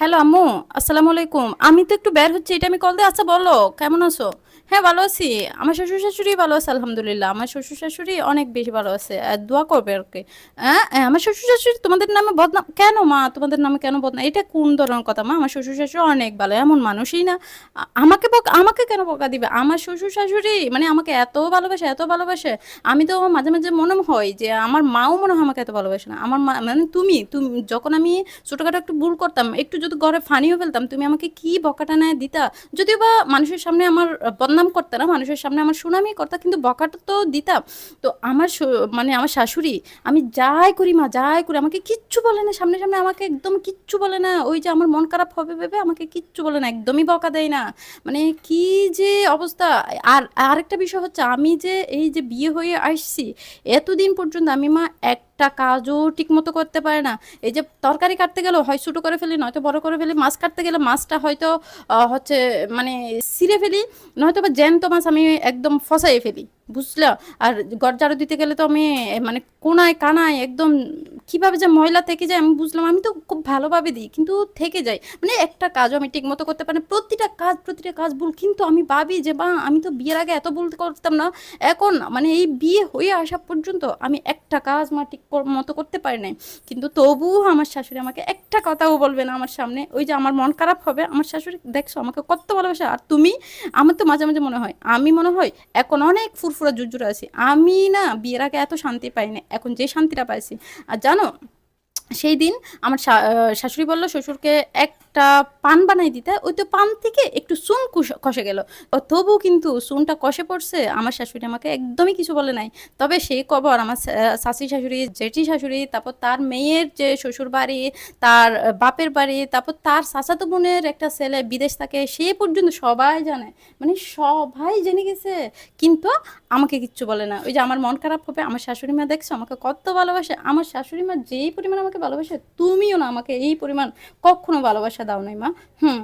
Hello আম্মু, আসসালামু আলাইকুম। আমি তো একটু বের হচ্ছি, এটা আমি কল দিয়ে। আচ্ছা বলো, কেমন আছো? হ্যাঁ, ভালো আছি। আমার শ্বশুর শাশুড়ি ভালো আছে আলহামদুলিল্লাহ। আমার শ্বশুর শাশুড়ি অনেক বেশি ভালো আছে, আর দোয়া করবে আর কি। আমার শ্বশুর শাশুড়ি তোমাদের নামে বদনাম কেন মা? তোমাদের নামে কেন বদনাম? এটা কোন ধরনের কথা মা? আমার শ্বশুর শাশুড়ি অনেক ভালো, এমন মানুষই না। আমাকে কেন বকা দিবে? আমার শ্বশুর শাশুড়ি মানে আমাকে এত ভালোবাসে, এত ভালোবাসে। আমি তো মাঝে মাঝে মনে হয় যে আমার মাও মনে হয় আমাকে এত ভালোবাসে না। আমার মা মানে তুমি তুমি যখন আমি ছোটখাটো একটু ভুল করতাম, একটু যদি ঘরে ফানিও ফেলতাম, তুমি আমাকে কি বকাটা নেয় দিতা। যদিও বা মানুষের সামনে আমার বদনাম করতে না, মানুষের সামনে আমার সুনামই করতা, কিন্তু বকাটা তো দিতাম। তো মানে আমার শাশুড়ি, আমি যাই করি মা, যাই করি আমাকে কিচ্ছু বলে না, সামনে সামনে আমাকে একদম কিচ্ছু বলে না। ওই যে আমার মন খারাপ হবে ভেবে আমাকে কিচ্ছু বলে না, একদমই বকা দেয় না। মানে কি যে অবস্থা! আর আরেকটা বিষয় হচ্ছে, আমি যে এই যে বিয়ে হয়ে আসছি, এতদিন পর্যন্ত আমি মা একটা কাজও ঠিক মতো করতে পারে না। এই যে তরকারি কাটতে গেলেও হয় ছোটো করে ফেলি, নয়তো বড় করে ফেলি। মাছ কাটতে গেলে মাছটা হয়তো হচ্ছে মানে ছিঁড়ে ফেলি, নয়তো বা জ্যান্ত মাছ আমি একদম ফসাইয়ে ফেলি, বুঝলা? আর ঘর ঝাড়ু দিতে গেলে তো আমি মানে কোনায় কানায় একদম কিভাবে যে ময়লা থেকে যায় আমি বুঝলাম। আমি তো খুব ভালোভাবে দিই, কিন্তু থেকে যায়। মানে একটা কাজও আমি ঠিক মতো করতে পারি না, প্রতিটা কাজ ভুল। কিন্তু আমি ভাবি যে বা আমি তো বিয়ের আগে এত ভুল করতাম না, এখন মানে এই বিয়ে হয়ে আসা পর্যন্ত আমি একটা কাজ মা ঠিক মতো করতে পারি নাই। কিন্তু তবুও আমার শাশুড়ি আমাকে একটা কথাও বলবে না আমার সামনে। ওই যে আমার মন খারাপ হবে, আমার শাশুড়ি দেখছো আমাকে কত ভালোবাসে। আর তুমি, আমার তো মাঝে মাঝে মনে হয়, আমি মনে হয় এখন অনেক ফুরফুরা জুজুরা আছি। আমি না বিয়ের আগে এত শান্তি পাইনি, এখন যে শান্তিটা পাইছি। আর জানো, সেই দিন আমার শাশুড়ি বলল শ্বশুরকে একটা পান বানাই দিতে। ওই তো পান থেকে একটু চুন খসে গেল। তবু কিন্তু চুনটা কষে পড়ছে, আমার শাশুড়ি আমাকে একদমই কিছু বলে নাই। তবে সেই কবর আমার শাশি শাশুড়ি, জেঠি শাশুড়ি, তারপর তার মেয়ের যে শ্বশুর বাড়ি, তার বাপের বাড়ি, তারপর তার চাচাতো বোনের একটা ছেলে বিদেশ থাকে, সে পর্যন্ত সবাই জানে। মানে সবাই জেনে গেছে, কিন্তু আমাকে কিচ্ছু বলে না। ওই যে আমার মন খারাপ হবে, আমার শাশুড়ি মা দেখছো আমাকে কত ভালোবাসে। আমার শাশুড়ি মা যেই পরিমাণ আমাকে ভালোবাসে, তুমিও না আমাকে এই পরিমাণ কখনো ভালোবাসা দাও নাই মা। হুম।